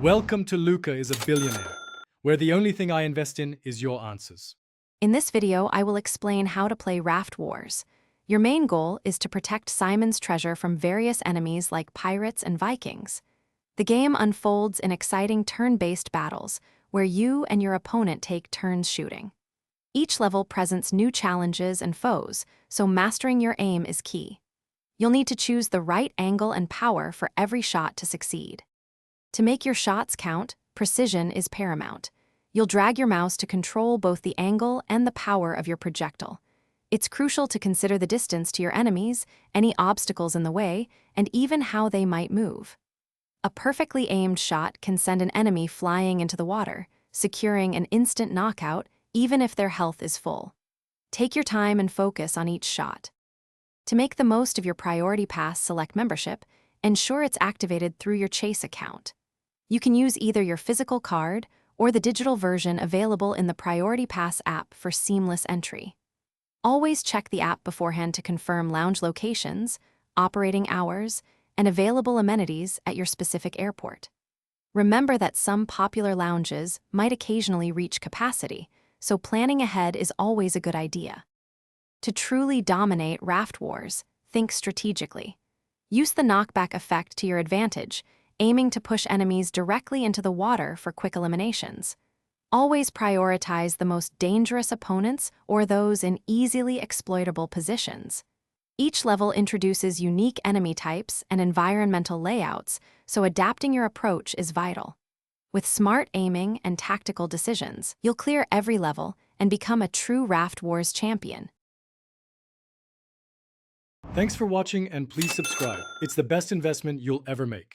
Welcome to Luca is a Billionaire, where the only thing I invest in is your answers. In this video, I will explain how to play Raft Wars. Your main goal is to protect Simon's treasure from various enemies like pirates and Vikings. The game unfolds in exciting turn-based battles, where you and your opponent take turns shooting. Each level presents new challenges and foes, so mastering your aim is key. You'll need to choose the right angle and power for every shot to succeed. To make your shots count, precision is paramount. You'll drag your mouse to control both the angle and the power of your projectile. It's crucial to consider the distance to your enemies, any obstacles in the way, and even how they might move. A perfectly aimed shot can send an enemy flying into the water, securing an instant knockout even if their health is full. Take your time and focus on each shot. To make the most of your Priority Pass Select membership, ensure it's activated through your Chase account. You can use either your physical card or the digital version available in the Priority Pass app for seamless entry. Always check the app beforehand to confirm lounge locations, operating hours, and available amenities at your specific airport. Remember that some popular lounges might occasionally reach capacity, so planning ahead is always a good idea. To truly dominate Raft Wars, think strategically. Use the knockback effect to your advantage, aiming to push enemies directly into the water for quick eliminations. Always prioritize the most dangerous opponents or those in easily exploitable positions. Each level introduces unique enemy types and environmental layouts, so adapting your approach is vital. With smart aiming and tactical decisions, you'll clear every level and become a true Raft Wars champion. Thanks for watching and please subscribe. It's the best investment you'll ever make.